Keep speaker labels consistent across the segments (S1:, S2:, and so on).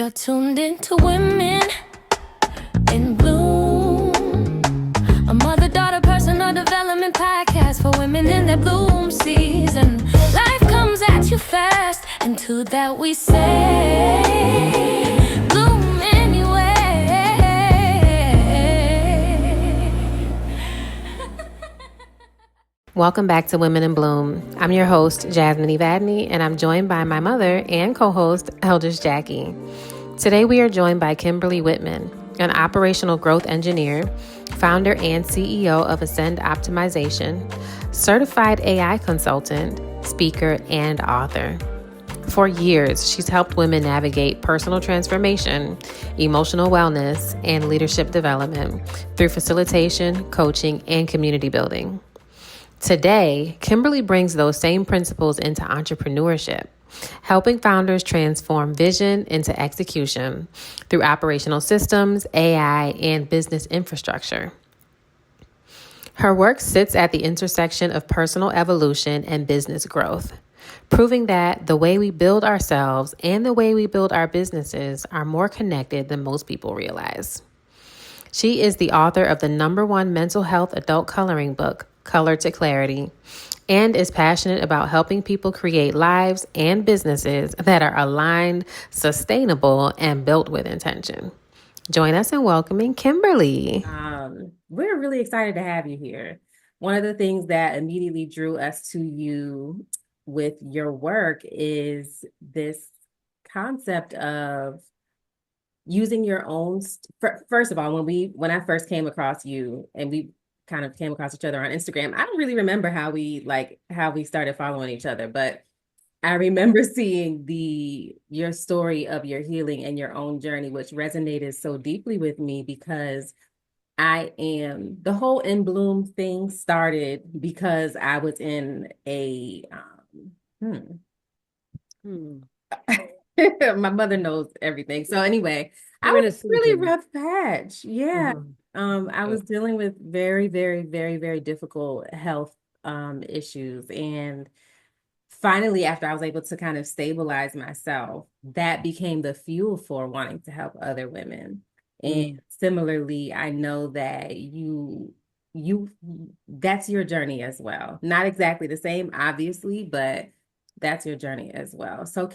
S1: You're tuned into Women in Bloom, a mother-daughter personal development podcast for women in their bloom season. Life comes at you fast, and to that we say, bloom anyway.
S2: Welcome back to Women in Bloom. I'm your host, Jasmine Evadney, and I'm joined by my mother and co-host, Eldridge Jackie. Today we are joined by Kimberly Whitmon, an operational growth engineer, founder and CEO of Ascend Optimization, certified AI consultant, speaker, and author. For years, she's helped women navigate personal transformation, emotional wellness, and leadership development through facilitation, coaching, and community building. Today, Kimberly brings those same principles into entrepreneurship, helping founders transform vision into execution through operational systems, AI, and business infrastructure. Her work sits at the intersection of personal evolution and business growth, proving that the way we build ourselves and the way we build our businesses are more connected than most people realize. She is the author of the #1 mental health adult coloring book, Color to Clarity, and is passionate about helping people create lives and businesses that are aligned, sustainable, and built with intention. Join us in welcoming Kimberly.
S3: We're really excited to have you here. One of the things that immediately drew us to you with your work is this concept of using your own. First of all, when I first came across you and we kind of came across each other on Instagram, I don't really remember how we started following each other, but I remember seeing your story of your healing and your own journey, which resonated so deeply with me because the whole In Bloom thing started because I was in a my mother knows everything. So anyway, I was really rough patch. Yeah. I was dealing with very, very, very, very difficult health issues. And finally, after I was able to kind of stabilize myself, that became the fuel for wanting to help other women. And similarly, I know that that's your journey as well. Not exactly the same, obviously, but that's your journey as well. So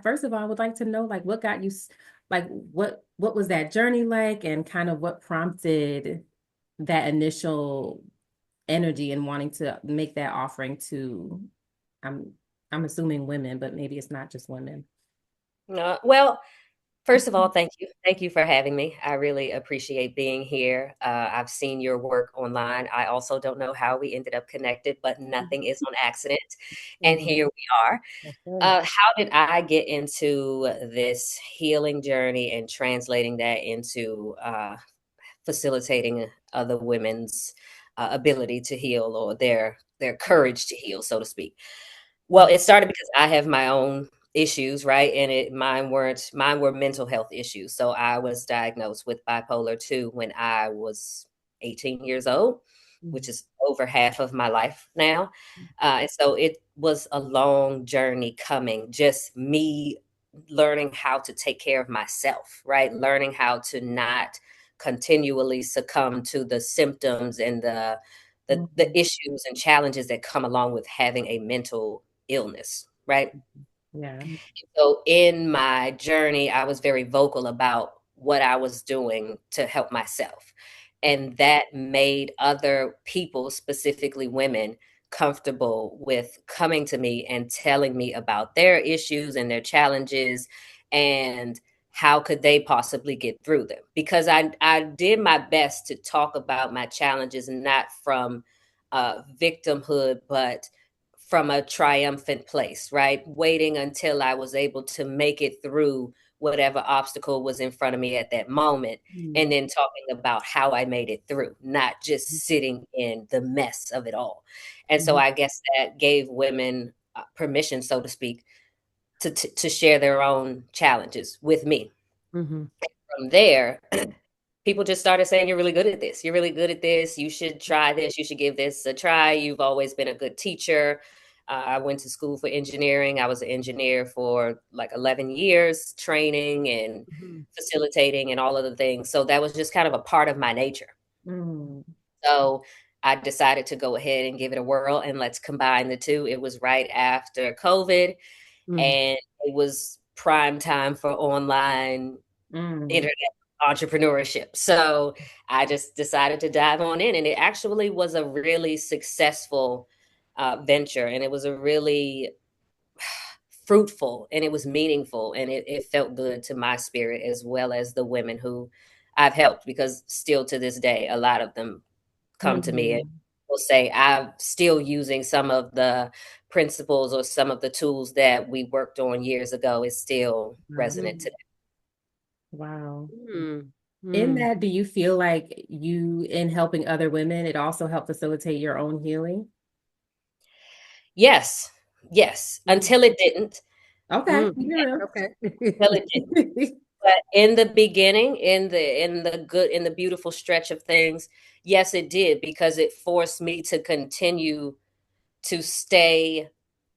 S3: first of all, I would like to know, like, what got you, like, what was that journey like, and kind of what prompted that initial energy and wanting to make that offering to, I'm assuming women, but maybe it's not just women.
S4: Well, first of all, thank you. Thank you for having me. I really appreciate being here. I've seen your work online. I also don't know how we ended up connected, but nothing is on accident. And here we are. How did I get into this healing journey and translating that into facilitating other women's ability to heal, or their courage to heal, so to speak? Well, it started because I have my own issues, right? And mine were mental health issues. So I was diagnosed with bipolar 2 when I was 18 years old, which is over half of my life now. And so it was a long journey coming, just me learning how to take care of myself, right? Learning how to not continually succumb to the symptoms and the issues and challenges that come along with having a mental illness, right?
S3: Yeah.
S4: So in my journey, I was very vocal about what I was doing to help myself. And that made other people, specifically women, comfortable with coming to me and telling me about their issues and their challenges and how could they possibly get through them. Because I did my best to talk about my challenges, not from victimhood, but from a triumphant place, right? Waiting until I was able to make it through whatever obstacle was in front of me at that moment, and then talking about how I made it through, not just sitting in the mess of it all. And so I guess that gave women permission, so to speak, to share their own challenges with me. From there, people just started saying, "You're really good at this. You're really good at this. You should try this. You should give this a try. You've always been a good teacher." I went to school for engineering. I was an engineer for like 11 years, training and
S5: Mhm.
S4: facilitating and all of the things. So that was just kind of a part of my nature.
S3: Mm.
S4: So I decided to go ahead and give it a whirl and let's combine the two. It was right after COVID,
S5: Mm.
S4: and it was prime time for online
S3: Mm.
S4: internet entrepreneurship. So I just decided to dive on in, and it actually was a really successful venture, and it was a really fruitful, and it was meaningful, and it felt good to my spirit as well as the women who I've helped, because still to this day, a lot of them come to me and
S3: Mm.
S4: will say, I'm still using some of the principles or some of the tools that we worked on years ago is still resonant
S3: Mm.
S4: today.
S3: Wow.
S5: Mm.
S3: In
S5: Mm.
S3: that, do you feel like you, in helping other women, it also helped facilitate your own healing?
S4: Yes, yes,
S3: Mm.
S4: until it didn't,
S3: Okay,
S5: Mm.
S3: you know.
S5: Okay.
S4: until it didn't. But in the beginning, in the beautiful stretch of things, yes, it did, because it forced me to continue to stay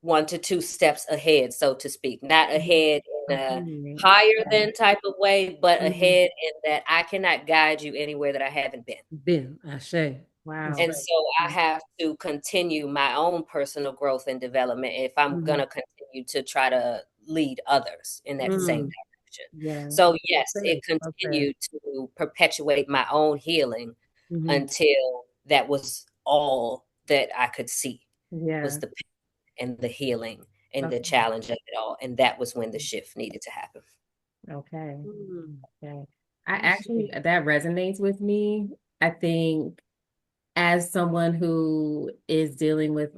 S4: 1 to 2 steps ahead, so to speak. Not ahead in a
S3: Mhm.
S4: higher
S3: Okay.
S4: than type of way, but
S5: Mhm.
S4: ahead in that I cannot guide you anywhere that I haven't been.
S5: Ben, Ashe. That's
S3: Wow.
S4: And
S5: right.
S4: so I have to continue my own personal growth and development if I'm
S5: Mhm.
S4: gonna continue to try to lead others in that same
S5: Mm.
S4: direction.
S3: Yeah.
S4: So
S5: Well
S4: yes,
S5: said.
S4: it
S5: Well said.
S4: continued to perpetuate my own healing
S5: Mhm.
S4: until that was all that I could see, was
S3: Yeah.
S4: the pain and the healing and the
S3: Okay.
S4: challenge of it all. And that was when the shift needed to happen.
S3: Okay.
S5: Mm.
S3: Okay. I
S5: Ashe.
S3: actually, that resonates with me. I think as someone who is dealing with,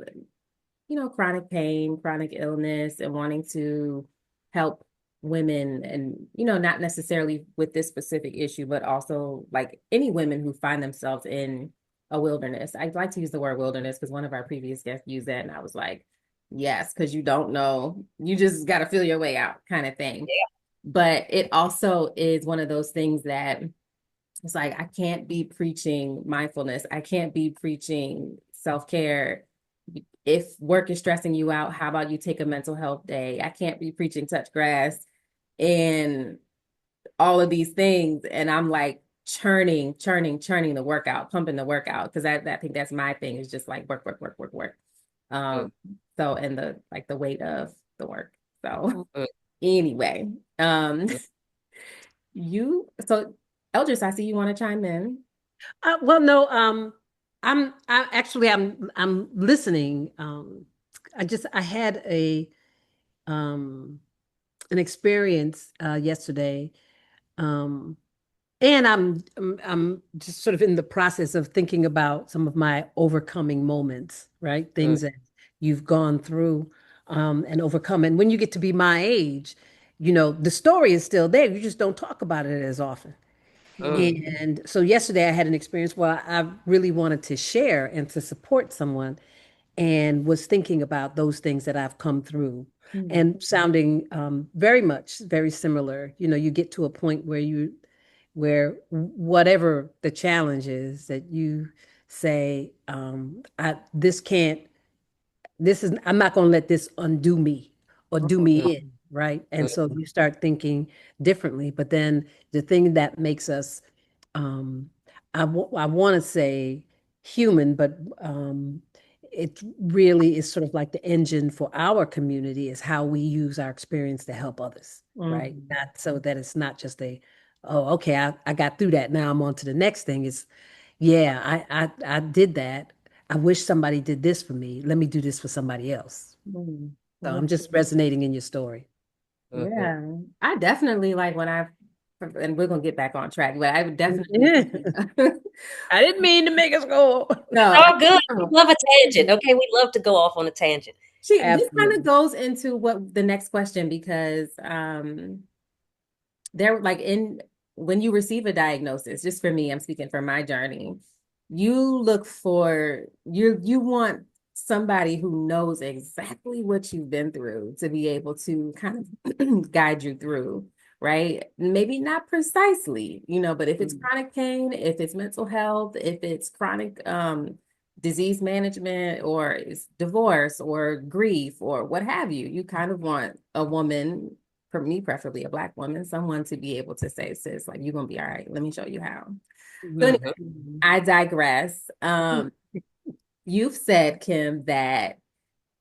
S3: chronic pain, chronic illness, and wanting to help women and, not necessarily with this specific issue, but also like any women who find themselves in a wilderness. I'd like to use the word wilderness because one of our previous guests used that, and I was like, yes, because you don't know, you just got to feel your way out kind of thing. But it also is one of those things that it's like, I can't be preaching mindfulness. I can't be preaching self-care. If work is stressing you out, how about you take a mental health day? I can't be preaching touch grass and all of these things. And I'm like churning the workout, pumping the workout. Cause I think that's my thing, is just like work, work, work, work, work.
S4: Mm,
S3: So, and the weight of the work. So
S4: mm,
S3: anyway, um,
S4: mm.
S3: so Eldris, I see you want to chime in.
S5: Well, no, I'm listening. I had um, an experience yesterday, um, and I'm just sort of in the process of thinking about some of my overcoming moments, right?
S4: Mm,
S5: Things that you've gone through and overcome. And when you get to be my age, the story is still there. You just don't talk about it as often.
S4: mm,
S5: And so yesterday I had an experience where I really wanted to share and to support someone and was thinking about those things that I've come through
S3: Mm,
S5: and sounding very similar. You get to a point where whatever the challenge is that you say, this can't I'm not going to let this undo me or do me
S4: mm,
S5: in, right? And
S4: mm,
S5: so you start thinking differently. But then the thing that makes us, um, I want to say human, but it really is sort of like the engine for our community is how we use our experience to help others, right?
S3: mm,
S5: Not so that it's not just oh, okay, I got through that. Now I'm on to the next thing. Yeah, I did that. I wish somebody did this for me. Let me do this for somebody else.
S3: mm.
S5: So
S3: Wow.
S5: I'm just resonating in your story.
S4: mhm.
S3: Yeah, I definitely like and we're gonna get back on track, but I would definitely,
S5: I didn't mean to make us go.
S3: no,
S4: All good. We
S3: no.
S4: love a tangent. Okay, we love to go off on a tangent.
S3: This kind of
S5: Absolutely.
S3: goes into what the next question, because there like in when you receive a diagnosis, just for me, I'm speaking for my journey, you want somebody who knows exactly what you've been through to be able to kind of guide you through, right? Maybe not precisely, but if it's
S5: Mm.
S3: chronic pain, if it's mental health, if it's chronic disease management or it's divorce or grief or what have you. You kind of want a woman, for me, preferably a Black woman, someone to be able to say, sis, like, you're going to be all right. Let me show you how. So anyway,
S4: Mhm.
S3: I digress. You've said, Kim, that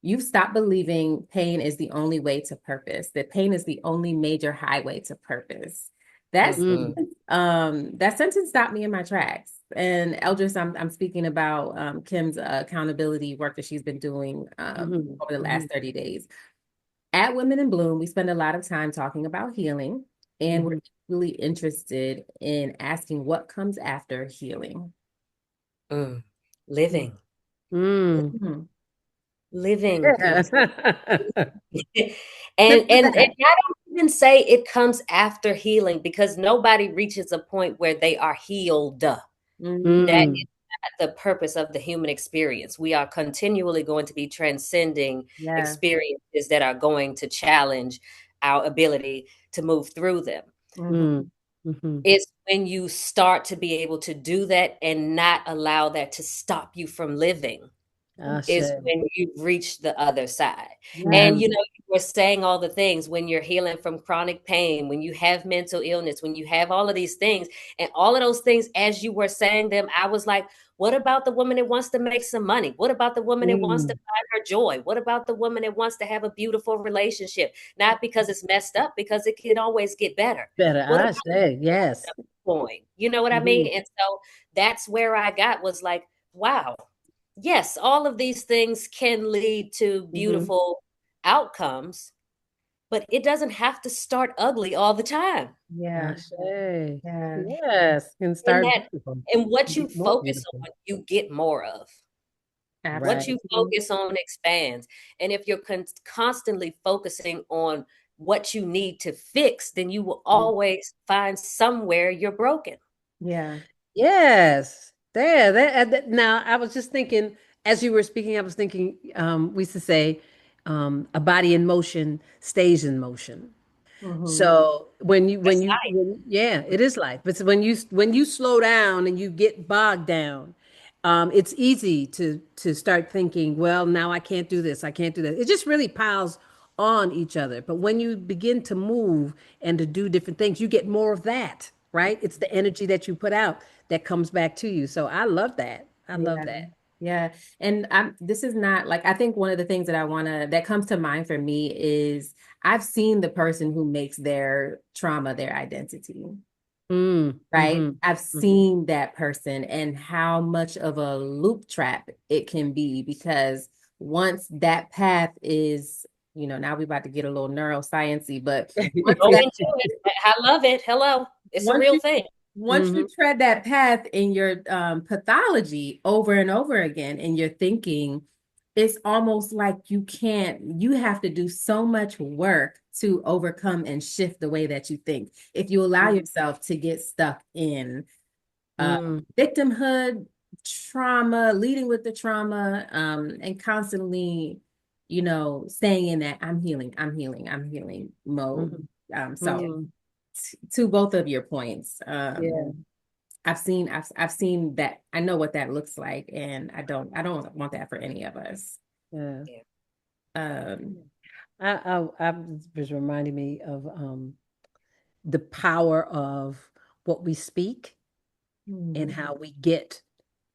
S3: you've stopped believing pain is the only way to purpose, that pain is the only major highway to purpose. That's
S4: Mhm.
S3: that sentence stopped me in my tracks. And Eldris, I'm speaking about Kim's accountability work that she's been doing
S5: Mhm.
S3: over the last
S5: Mhm.
S3: 30 days. At Women in Bloom, we spend a lot of time talking about healing, and we're
S5: Mhm.
S3: really interested in asking what comes after healing.
S4: Mm. Living,
S5: Mm.
S3: Mhm.
S4: living
S5: Yeah.
S4: people.
S3: Sit
S4: And
S3: with
S4: and and
S3: that.
S4: I don't even say it comes after healing because nobody reaches a point where they are healed. That
S3: Mhm.
S5: Mm.
S4: is not the purpose of the human experience. We are continually going to be transcending
S3: Yeah.
S4: experiences that are going to challenge our ability to move through them.
S3: Mhm.
S5: Mm. Mhm.
S4: It's when you start to be able to do that and not allow that to stop you from living is
S5: Ashe.
S4: when you've reached the other side. And
S3: Yeah.
S5: Mhm.
S4: you were saying all the things when you're healing from chronic pain, when you have mental illness, when you have all of these things, and all of those things, as you were saying them, I was like, what about the woman that wants to make some money? What about the woman that wants to
S5: Mm.
S4: find her joy? What about the woman that wants to have a beautiful relationship? Not because it's messed up, because it can always get better.
S5: Better,
S4: What
S5: I
S4: about
S5: say, yes.
S4: the point? You know what I
S5: Mhm.
S4: mean? And so that's where I got was like, wow, yes, all of these things can lead to
S3: Mhm.
S4: beautiful outcomes, but it doesn't have to start ugly all the time.
S3: Yeah.
S5: Ashe.
S3: Yeah.
S5: Yes. Can
S4: And
S5: start
S4: that
S5: beautiful.
S4: and what you
S5: Be more
S4: focus
S5: beautiful.
S4: on, you get more of. What
S5: Right.
S4: you
S3: Absolutely.
S4: focus on expands. And if you're constantly focusing on what you need to fix, then you will always find somewhere you're broken.
S3: Yeah.
S5: Yes. There. Now, I was just thinking, as you were speaking, I was thinking, we used to say, a body in motion stays in motion.
S3: Mhm.
S5: So
S4: That's life.
S5: yeah, it is life. But when you slow down and you get bogged down, it's easy to start thinking, well, now I can't do this, I can't do that. It just really piles on each other. But when you begin to move and to do different things, you get more of that, right? It's the energy that you put out that comes back to you. So I love that. I love
S3: Yeah.
S5: that.
S3: Yeah. And this is not like, I think one of the things that that comes to mind for me is I've seen the person who makes their trauma their identity,
S5: Mm,
S3: right?
S5: mm-hmm,
S3: I've
S5: mm-hmm.
S3: seen that person and how much of a loop trap it can be because once that path is, now we're about to get a little neuroscience-y, but once
S4: Go
S3: that
S4: into it. I love it. Hello. It's a
S3: once
S4: real
S3: you
S4: thing.
S3: once
S5: Mm-hmm.
S3: you tread that path in your pathology over and over again in your thinking, it's almost like you have to do so much work to overcome and shift the way that you think. If you allow yourself to get stuck in uh,
S5: Mm-hmm.
S3: victimhood, trauma, leading with the trauma, and constantly, staying in that I'm healing mode.
S5: Mm-hmm.
S3: So
S5: Mm-hmm.
S3: to both of your points,
S5: Yeah.
S3: I've seen that. I know what that looks like, and I don't want that for any of us.
S5: Yeah.
S4: Yeah.
S3: Um,
S5: I was reminding me of the power of what we speak and
S3: mhm,
S5: how we get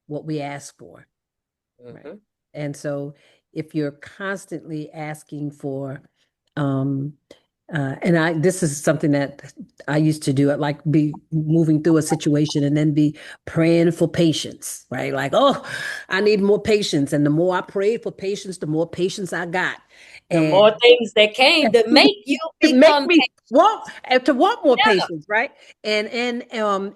S5: what we ask for, right?
S4: Mhm.
S5: And so if you're constantly asking for um and I this is something that I used to do. I'd like be moving through a situation and then be praying for patience, right? Like, oh, I need more patience. And the more I prayed for patience, the more patience I got.
S4: The
S5: And
S4: more things that came to make you
S5: to make
S4: become
S5: me want to want more
S4: patient.
S5: patience, right? And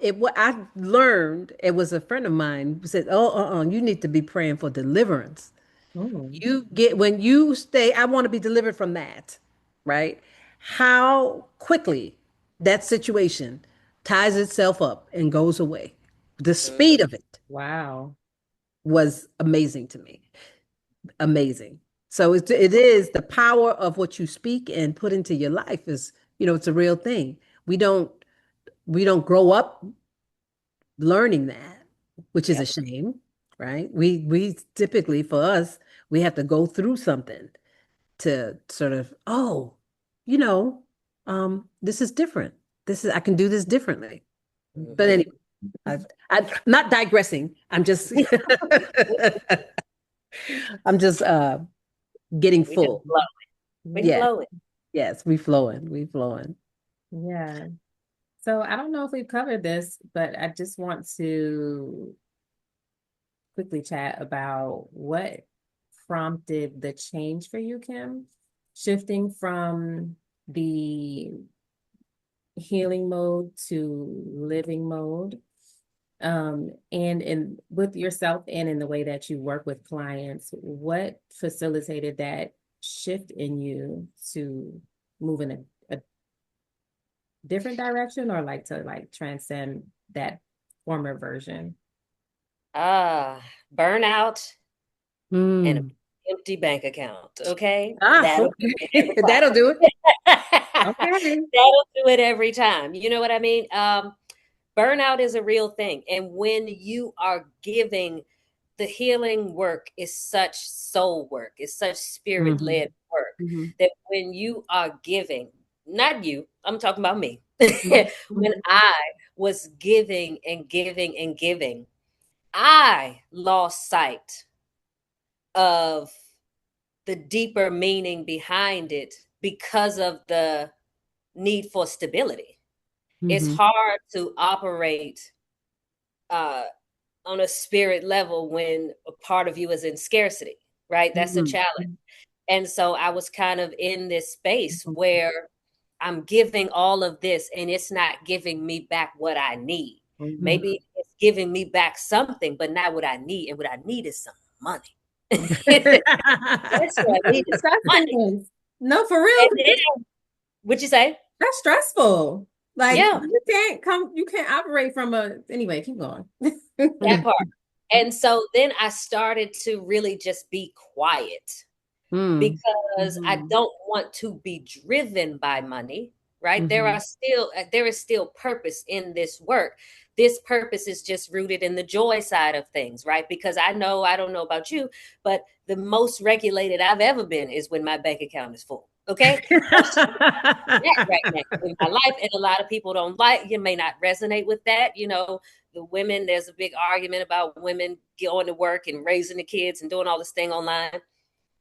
S5: it what I learned, it was a friend of mine who said, "Oh, you need to be praying for deliverance.
S3: mhm,
S5: You get when you stay, I want to be delivered from that, right? How quickly that situation ties itself up and goes away. The speed
S4: Mhm.
S5: of it
S3: wow.
S5: was amazing to me. Amazing. So it is the power of what you speak and put into your life is, it's a real thing. We don't we don't grow up learning that, which is a
S4: Yep.
S5: shame. right? We typically, for us, we have to go through something to sort of, oh, you know, this is different. I can do this differently. But
S4: Mhm.
S5: anyway, I'm not digressing. I'm just I'm just getting
S4: We just
S5: full.
S4: flow. We
S3: Yeah.
S5: Yes,
S4: flowing.
S5: yes, we flowing, we flowing.
S3: Yeah. So I don't know if we've covered this, but I just want to quickly chat about what prompted the change for you, Kim, shifting from the healing mode to living mode. And in with yourself and in the way that you work with clients, what facilitated that shift in you to move in a different direction, or like to like transcend that former version?
S4: Burnout and an
S5: Mm.
S4: empty bank account. Okay.
S5: Ah,
S4: That'll do it
S5: okay.
S4: every
S5: That'll do it.
S4: time.
S3: Okay.
S4: That'll do it every time. You know what I mean? Burnout is a real thing. And when you are giving, the healing work is such soul work, it's such spirit
S5: Hmm.
S4: led work
S5: Hmm.
S4: that when you are giving, not you, I'm talking about me, when
S5: Hmm.
S4: I was giving and giving and giving, I lost sight of the deeper meaning behind it because of the need for stability. It's
S5: Hmm.
S4: hard to operate uh, on a spirit level when a part of you is in scarcity, right? That's a
S5: Hmm.
S4: challenge. And so I was kind of in this space where I'm giving all of this and it's not giving me back what I need.
S5: Hmm.
S4: Maybe it's giving me back something, but not what I need. And what I need is some money. That's what I need is money.
S3: Acceptance. No, for real.
S4: And then, what'd you say?
S3: That's stressful. Like
S4: Yeah,
S3: you can't operate from a anyway, keep going.
S4: that part. And so then I started to really just be quiet
S5: Mm.
S4: because I
S5: Mhm.
S4: don't want to be driven by money, right?
S5: Mhm.
S4: There is still purpose in this work. This purpose is just rooted in the joy side of things, right? Because I don't know about you, but the most regulated I've ever been is when my bank account is full. Okay? That's just that right now in my life. And a lot of people don't like, you may not resonate with that. You know, the women, there's a big argument about women going to work and raising the kids and doing all this thing online.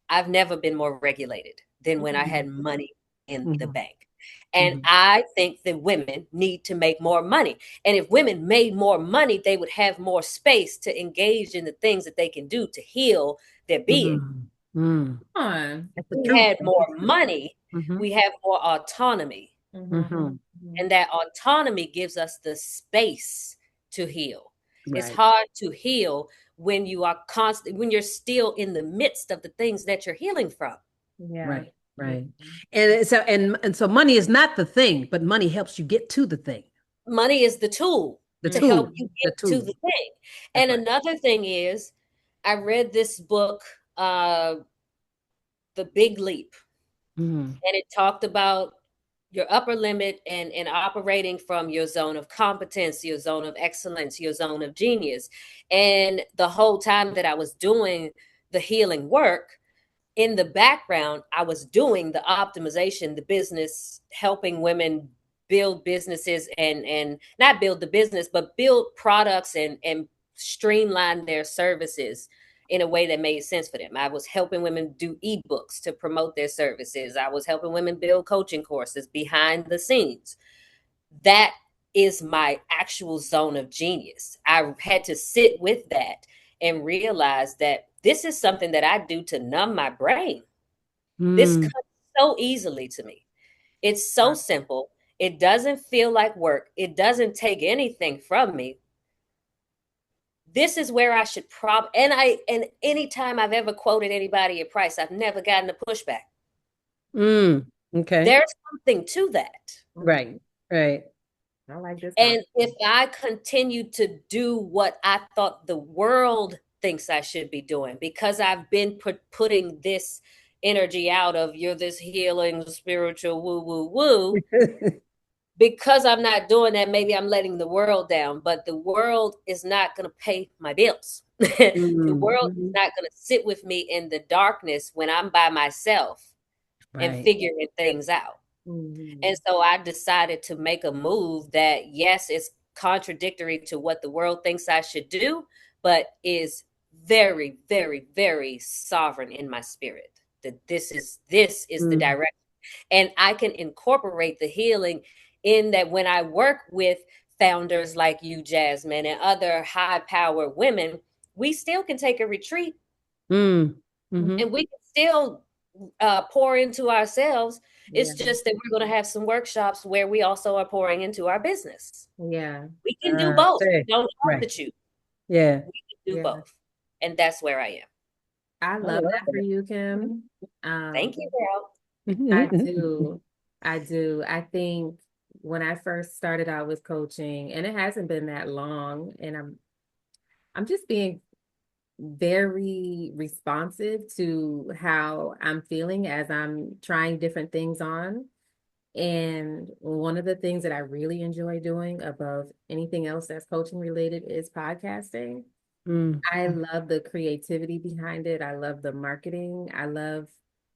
S4: I've never been more regulated than when I had money in the
S5: Mhm.
S4: bank. And
S5: Mhm.
S4: I think that women need to make more money. And if women made more money, they would have more space to engage in the things that they can do to heal their being.
S5: Mm. Mm.
S3: On.
S5: That's the
S4: We
S5: truth.
S4: had
S5: That's the
S4: more
S5: truth.
S4: money,
S5: Mhm.
S4: we have more autonomy.
S3: Mhm.
S5: Mhm.
S4: And that autonomy gives us the space to heal. It's
S5: Right.
S4: hard to heal when you are constant, when you're still in the midst of the things that you're healing from.
S3: Yeah.
S5: Right. Right. And so money is not the thing, but money helps you get to the thing.
S4: Money is the tool
S5: The
S4: to help
S5: tool.
S4: you
S5: The
S4: get to
S5: tool.
S4: the thing.
S5: That's
S4: And
S5: right.
S4: another thing is, I read this book, uh, The Big Leap,
S5: Mhm.
S4: and it talked about your upper limit and operating from your zone of competence, your zone of excellence, your zone of genius. And the whole time that I was doing the healing work, in the background, I was doing the optimization, the business, helping women build businesses and not build the business, but build products and streamline their services in a way that made sense for them. I was helping women do ebooks to promote their services. I was helping women build coaching courses behind the scenes. That is my actual zone of genius. I had to sit with that and realize that this is something that I do to numb my brain. This
S5: Mm.
S4: comes so easily to me. It's so simple. It doesn't feel like work. It doesn't take anything from me. This is where I should and anytime I've ever quoted anybody a price, I've never gotten a pushback.
S5: Mm. Okay.
S4: There's something to that.
S5: Right. Right.
S3: I like this
S4: And
S3: concept.
S4: if I continue to do what I thought the world thinks I should be doing, because I've been putting this energy out of you're this healing spiritual woo woo woo, because I'm not doing that, maybe I'm letting the world down, but the world is not going to pay my bills. The world is
S5: Mm-hmm.
S4: not going to sit with me in the darkness when I'm by myself and
S5: Right.
S4: figuring things out. And
S3: Mhm.
S4: so I decided to make a move that, yes, is contradictory to what the world thinks I should do, but is very, very, very sovereign in my spirit. That this is the
S5: Mm.
S4: direction. And I can incorporate the healing in that when I work with founders like you, Jasmine, and other high powered women, we still can take a retreat
S5: Mm. Mm-hmm.
S4: and we can still pour into ourselves. It's
S3: Yeah.
S4: just that we're going to have some workshops where we also are pouring into our business.
S3: Yeah.
S4: We can do both. We
S5: Say.
S4: don't have
S5: Right.
S4: to choose.
S5: Yeah.
S4: We can do
S3: Yeah.
S4: both. And that's where I am.
S3: I
S5: I
S3: love
S5: love
S3: that for you, Kim.
S4: Thank you,
S3: Um,
S4: girl.
S3: I
S5: that.
S3: do. I do. I think when I first started out with coaching, and it hasn't been that long, and I'm just being very responsive to how I'm feeling as I'm trying different things on. And one of the things that I really enjoy doing above anything else that's coaching related is podcasting.
S5: Mm.
S3: I love the creativity behind it. I love the marketing. I love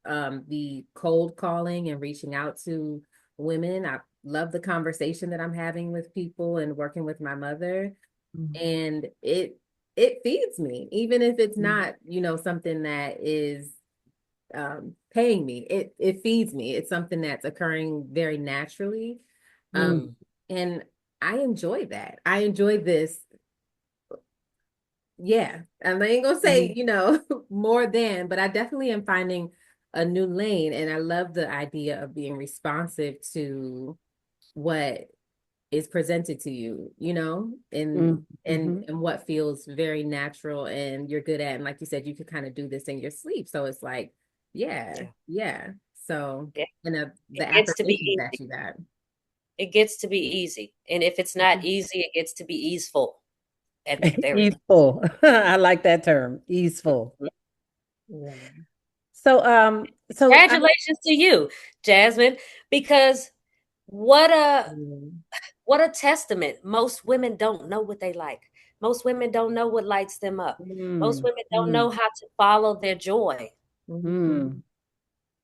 S3: the cold calling and reaching out to women. I love the conversation that I'm having with people and working with my mother.
S5: Mm.
S3: And it feeds me, even if it's
S5: Mm.
S3: not, something that is paying me. It feeds me. It's something that's occurring very naturally. Um,
S4: Mm,
S3: and I enjoy that. I enjoy this. Yeah. And I ain't gonna say,
S5: Mm.
S3: more than, but I definitely am finding a new lane. And I love the idea of being responsive to what is presented to you, and
S5: Mm.
S3: and
S5: Mhm.
S3: and what feels very natural and you're good at. And like you said, you could kind of do this in your sleep. So it's like, yeah,
S4: yeah.
S3: yeah. So
S4: Yeah.
S3: and
S4: It
S3: the
S4: gets to be
S3: affirmations that
S4: easy.
S3: you got.
S4: It gets to be easy. And if it's not easy, it gets to be easeful at the very
S5: Easeful. I like that term. Easeful.
S4: least.
S3: Yeah.
S5: So I,
S4: Congratulations to you, Jasmine, because what a
S3: Mm.
S4: what a testament. Most women don't know what they like. Most women don't know what lights them up. Most
S5: mm,
S4: women don't
S5: mm,
S4: know how to follow their joy.
S3: Mhm.
S5: mm.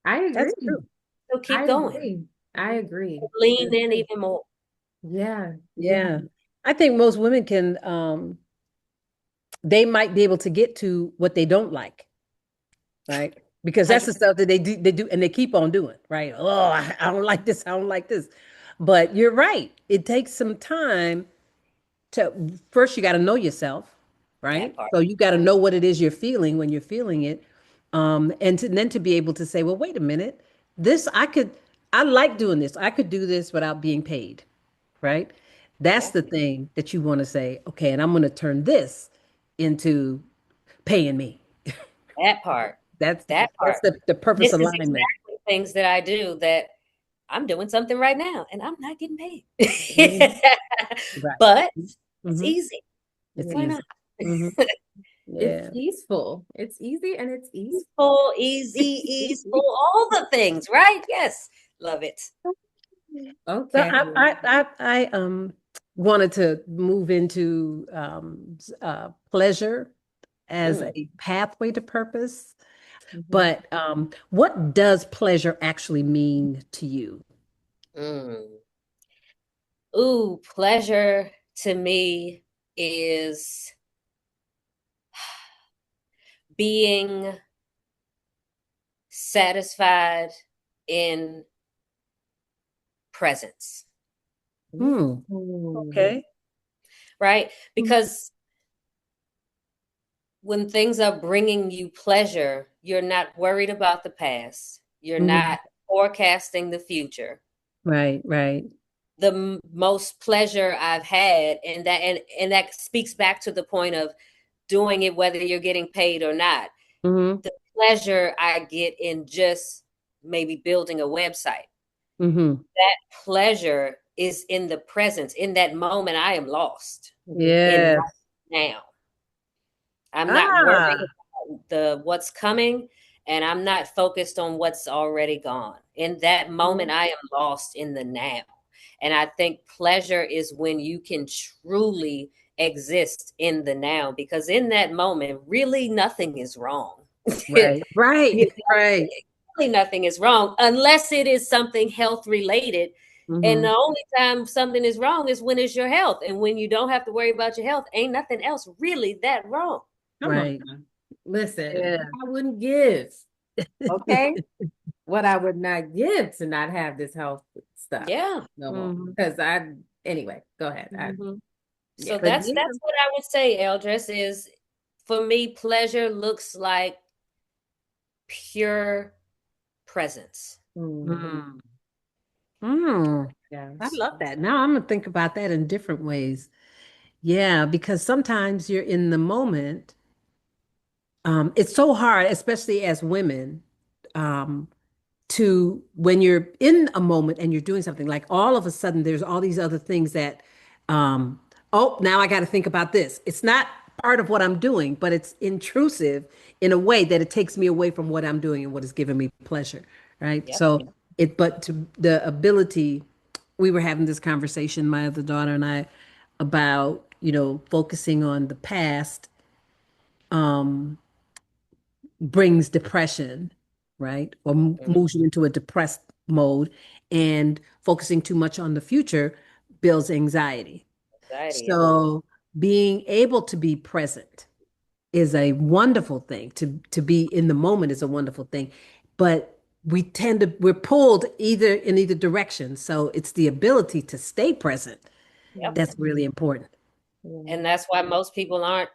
S3: I
S5: That's
S3: agree.
S5: true.
S4: So
S3: I
S4: keep going.
S3: agree. I agree.
S4: Lean in even more.
S3: Yeah. Yeah.
S5: Yeah. I think most women can they might be able to get to what they don't like, right? Because that's the
S4: 100%.
S5: stuff that they do and they keep on doing, right? Oh, I don't like this, I don't like this. But you're right. It takes some time to first you got to know yourself,
S4: That
S5: right?
S4: part.
S5: So you got to know what it is you're feeling when you're feeling it. Then to be able to say, well, wait a minute, this I like doing this. I could do this without being paid, right? That's
S4: Yeah.
S5: the thing that you want to say, okay, and I'm going to turn this into paying me.
S4: That part.
S5: That's
S4: That
S5: that's
S4: part.
S5: the purpose
S4: This is
S5: alignment.
S4: exactly things that I do that I'm doing something right now and I'm not getting paid.
S5: Mhm. Right.
S4: But it's
S5: Hmm.
S4: easy.
S5: It's
S3: Yeah.
S4: Why not?
S5: easy. Hmm.
S3: It's
S5: Yeah.
S3: easeful. It's easy and it's easy.
S4: Peaceful, easy, easeful, all the things, right? Yes. Love it.
S5: So
S3: Okay.
S5: I wanted to move into pleasure as
S4: Mm,
S5: a pathway to purpose.
S3: Mhm.
S5: But what does pleasure actually mean to you?
S4: mm. Ooh, pleasure to me is being satisfied in presence,
S5: Hmm.
S3: Ooh.
S5: Okay.
S4: right? Because when things are bringing you pleasure, you're not worried about the past. You're
S5: Mhm.
S4: not forecasting the future.
S5: Right. Right.
S4: The most pleasure I've had, and that speaks back to the point of doing it whether you're getting paid or not.
S5: Hmm.
S4: The pleasure I get in just maybe building a website.
S5: Hmm.
S4: That pleasure is in the presence. In that moment, I am lost
S3: Mhm.
S4: in
S5: Yes.
S4: right now. I'm not worried
S5: Ah.
S4: about the what's coming, and I'm not focused on what's already gone. In that moment,
S3: Mhm.
S4: I am lost in the now. And I think pleasure is when you can truly exist in the now, because in that moment, really nothing is wrong.
S5: Right. Right.
S4: You know,
S5: Right.
S4: really nothing is wrong unless it is something health related. And
S5: Mm-hmm.
S4: the only time something is wrong is when it's your health. And when you don't have to worry about your health, ain't nothing else really that wrong.
S3: Come on.
S5: Right.
S3: Listen,
S5: Yeah.
S3: I wouldn't give, okay? What I would not give to not have this health stuff
S4: Yeah.
S3: no more.
S5: Mm-hmm.
S3: Because anyway, go ahead.
S5: Mm-hmm.
S4: So
S3: Yeah.
S5: But
S4: that's
S5: yeah.
S4: what I would say, Eldris, is for me, pleasure looks like pure presence.
S3: Mm,
S5: Mm. Mm.
S3: yeah.
S5: I love that. Now I'm gonna think about that in different ways. Yeah, because sometimes you're in the moment. It's so hard, especially as women, um, to when you're in a moment and you're doing something, like all of a sudden there's all these other things that, um, oh, now I got to think about this. It's not part of what I'm doing, but it's intrusive in a way that it takes me away from what I'm doing and what is giving me pleasure, right?
S4: Yep.
S5: So but to the ability, we were having this conversation, my other daughter and I, about, focusing on the past, um, brings depression, right? Or moves you into a depressed mode, and focusing too much on the future builds anxiety.
S4: Anxiety. Yep.
S5: So being able to be present is a wonderful thing. To be in the moment is a wonderful thing. But we're pulled in either direction. So it's the ability to stay present
S4: Yep.
S5: that's really important.
S4: And that's why most people aren't.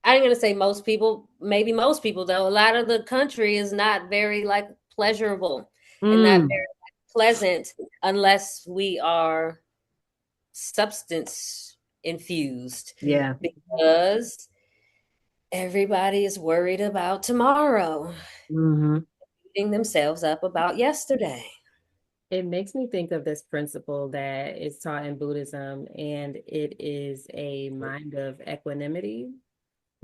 S4: I ain't gonna say most people, maybe most people though. A lot of the country is not very like pleasurable and not
S5: Mm,
S4: very pleasant unless we are substance infused,
S5: yeah.
S4: because everybody is worried about tomorrow,
S5: Hmm.
S4: beating themselves up about yesterday.
S3: It makes me think of this principle that is taught in Buddhism, and it is a mind of equanimity.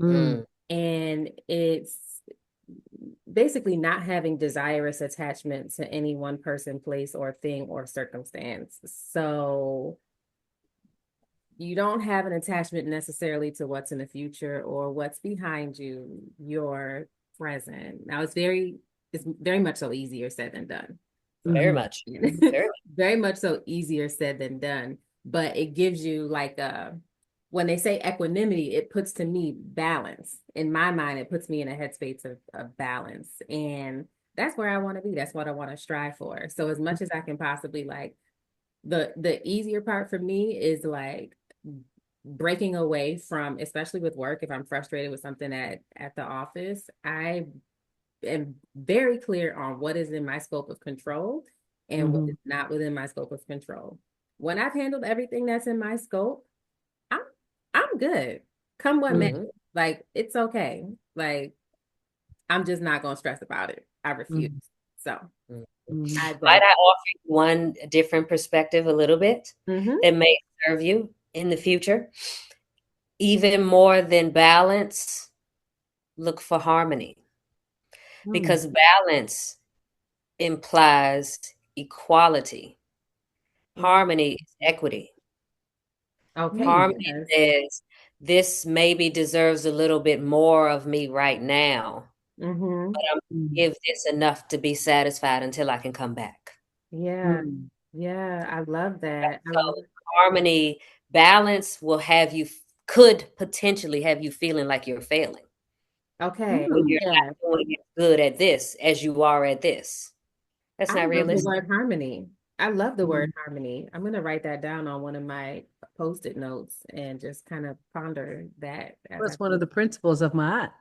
S5: Mm,
S4: Mm,
S3: And it's basically not having desirous attachment to any one person, place, or thing or circumstance. So you don't have an attachment necessarily to what's in the future or what's behind you. You're present. Now it's very much so easier said than done. So
S4: very
S5: mhm.
S4: much. Very much.
S3: very much so easier said than done. But it gives you when they say equanimity, it puts to me balance. In my mind, it puts me in a headspace of balance. And that's where I want to be. That's what I want to strive for. So as much as I can possibly the easier part for me is like breaking away from, especially with work, if I'm frustrated with something at the office, I am very clear on what is in my scope of control and what
S5: Mhm.
S3: is not within my scope of control. When I've handled everything that's in my scope, I'm I'm good. Come what may.
S5: Mhm.
S4: Mhm.
S3: Like it's okay. Like I'm just not gonna stress about it. I refuse.
S5: Mhm.
S3: So
S4: Mhm.
S5: Mhm.
S3: I
S4: Might
S3: don't.
S4: I offer you one different perspective a little bit
S3: Mm-hmm.
S4: that may serve you in the future? Even more than balance, look for harmony,
S5: Mm.
S4: because balance implies equality. Harmony is equity.
S3: Okay.
S5: Mm.
S4: Harmony
S3: Yes.
S4: says, this maybe deserves a little bit more of me right now,
S3: Mm-hmm.
S4: but I'm
S5: Mm.
S4: gonna give this enough to be satisfied until I can come back.
S3: Yeah.
S5: Mm.
S3: Yeah. I love that.
S4: So harmony, balance will could potentially have you feeling like you're failing
S3: Okay.
S4: when
S5: Mm.
S4: you're
S3: Yeah.
S4: not doing as good at this as you are at this. That's
S3: I
S4: not
S3: love the
S4: realistic.
S3: word harmony. I love the word
S5: Mm.
S3: harmony. I'm gonna write that down on one of my post-it notes and just kind of ponder that as I
S5: That's one of
S3: think
S5: the principles of my art.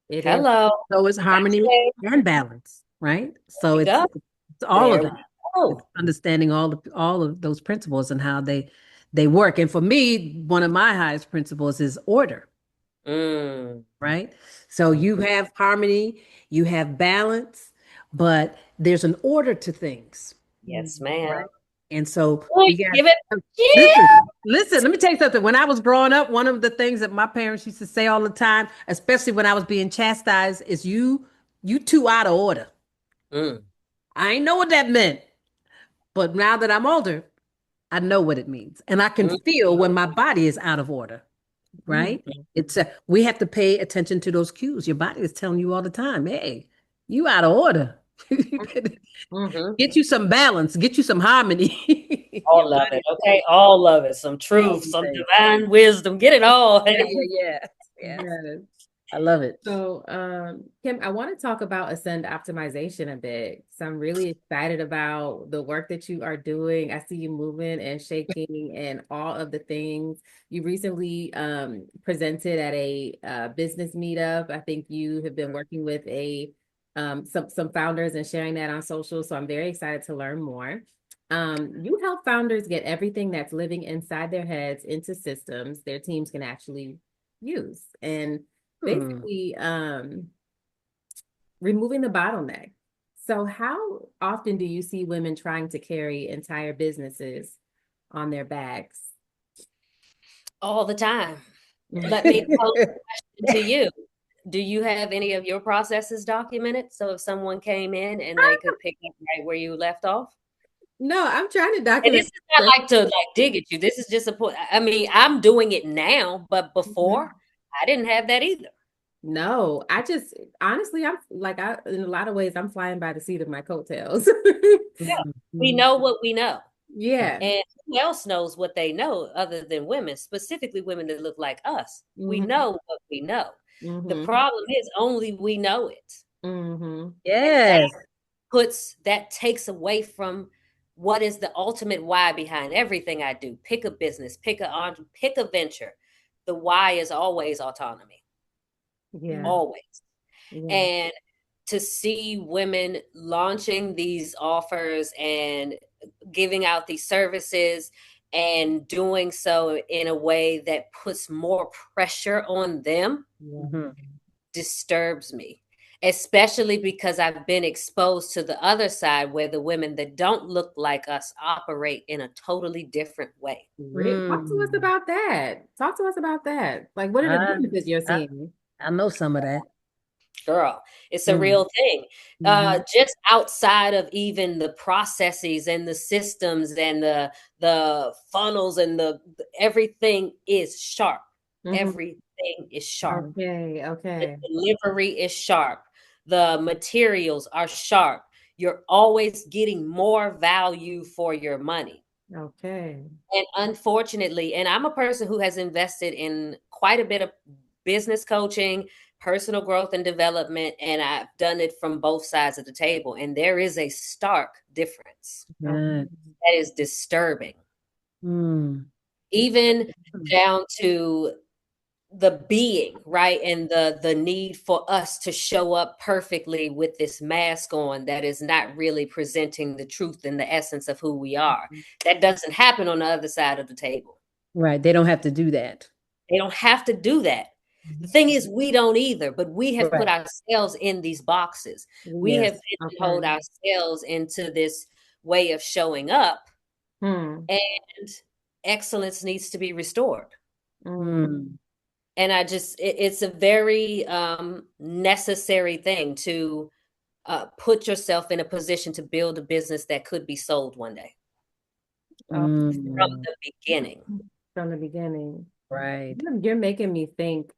S3: it is.
S4: Hello.
S5: So it's harmony
S4: Okay,
S5: and balance, right?
S4: there
S5: So
S4: we go.
S5: it's all of
S4: There we
S5: that. It's
S4: go.
S5: understanding all of those principles and how they work. And for me, one of my highest principles is order,
S4: Mm,
S5: right? So
S4: mm.
S5: you have harmony, you have balance, but there's an order to things,
S4: Yes,
S5: right?
S4: ma'am.
S5: And so
S4: Point,
S5: we got
S4: give it.
S5: listen,
S4: Yeah.
S5: listen, let me tell you something. When I was growing up, one of the things that my parents used to say all the time, especially when I was being chastised, is you too out of order.
S4: Mm,
S5: I ain't know what that meant. But now that I'm older, I know what it means. And I can feel when my body is out of order, right? It's we have to pay attention to those cues. Your body is telling you all the time, hey, you out of order. Get you some balance, get you some harmony. Your
S4: All of
S5: body
S4: it,
S5: is
S4: okay? All of it. Some truth, some
S5: everything.
S4: divine wisdom. Get it all.
S5: Yeah.
S3: Yes.
S5: I love it.
S3: So, Kim, I want to talk about ascend optimization a bit. So I'm really excited about the work that you are doing. I see you moving and shaking and all of the things. You recently presented at a business meetup. I think you have been working with a some founders and sharing that on social. So I'm very excited to learn more. You help founders get everything that's living inside their heads into systems their teams can actually use. And basically removing the bottleneck. So how often do you see women trying to carry entire businesses on their backs?
S4: All the time. Let me pose a question to you. Do you have any of your processes documented? So if someone came in and they could pick up right where you left off?
S3: No, I'm trying to
S4: And this
S3: document.
S4: is not like to dig at you. This is just a point. I mean, I'm doing it now, but before I didn't have that either.
S3: No, I just honestly, I'm like, in a lot of ways, I'm flying by the seat of my coattails.
S4: Yeah. We know what we know.
S3: Yeah.
S4: And who else knows what they know other than women, specifically women that look like us? We
S3: Mhm.
S4: know what we know. The
S3: Mhm.
S4: problem is only we know it.
S3: Mhm.
S5: Yes.
S4: That takes away from what is the ultimate why behind everything I do. Pick a business, pick a venture. The why is always autonomy.
S3: Yeah.
S4: Always.
S3: Yeah.
S4: And to see women launching these offers and giving out these services and doing so in a way that puts more pressure on them disturbs me, especially because I've been exposed to the other side where the women that don't look like us operate in a totally different way.
S3: Talk to us about that. Talk to us about that. Like, what are the
S5: I,
S3: differences you're
S5: I,
S3: seeing?
S5: I know some of that.
S4: Girl, it's a real thing. Just outside of even the processes and the systems and the funnels and the everything is sharp. Everything is sharp.
S3: Okay.
S4: The
S3: Okay.
S4: delivery is sharp. The materials are sharp. You're always getting more value for your money.
S3: Okay.
S4: And unfortunately, and I'm a person who has invested in quite a bit of business coaching, personal growth and development, and I've done it from both sides of the table. And there is a stark difference
S5: Good.
S4: that is disturbing,
S5: Mm.
S4: even down to the being, right? And the need for us to show up perfectly with this mask on that is not really presenting the truth and the essence of who we are. That doesn't happen on the other side of the table.
S5: Right. They don't have to do that.
S4: They don't have to do that. The thing is, we don't either, but we have put
S5: Right.
S4: ourselves in these boxes. We have
S5: Yes.
S4: pigeonholed ourselves into this way of showing up,
S3: Hmm.
S4: and excellence needs to be restored.
S5: Mm.
S4: And it's a very necessary thing to put yourself in a position to build a business that could be sold one day from
S5: Mm.
S4: the beginning.
S3: From the beginning.
S5: Right.
S3: You're making me think,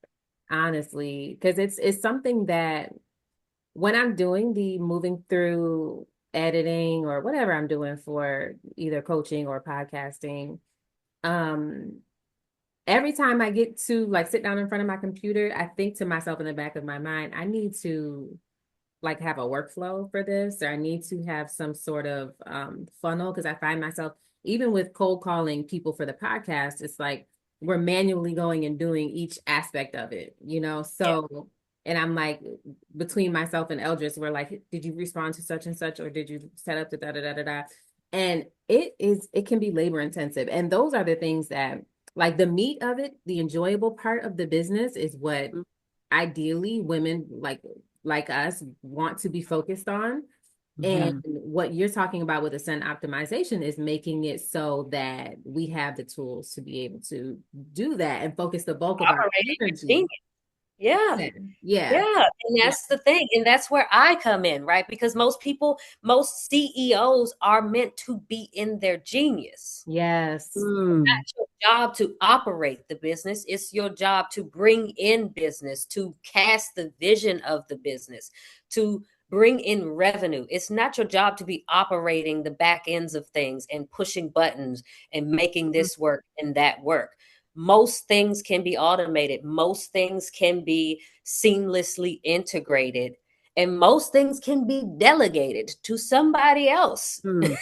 S3: honestly, because it's something that when I'm doing the moving through editing or whatever I'm doing for either coaching or podcasting, um, every time I get to like sit down in front of my computer, I think to myself in the back of my mind, I need to like have a workflow for this, or I need to have some sort of funnel because I find myself even with cold calling people for the podcast, it's like we're manually going and doing each aspect of it, you know? So, and I'm like between myself and Eldris, we're like, did you respond to such and such, or did you set up the da da da da da? And it can be labor intensive. And those are the things that like the meat of it, the enjoyable part of the business is what ideally women like us want to be focused on. And what you're talking about with ascent optimization is making it so that we have the tools to be able to do that and focus the bulk of our
S4: Operating
S3: energy.
S4: machine. Yeah.
S3: Yeah.
S4: Yeah, and
S3: Yeah.
S4: that's the thing, and that's where I come in, right? Because most CEOs are meant to be in their genius.
S3: Yes.
S5: Mm,
S4: It's your job to operate the business. It's your job to bring in business, to cast the vision of the business, to bring in revenue. It's not your job to be operating the back ends of things and pushing buttons and making this work and that work. Most things can be automated. Most things can be seamlessly integrated. And most things can be delegated to somebody else
S5: mm,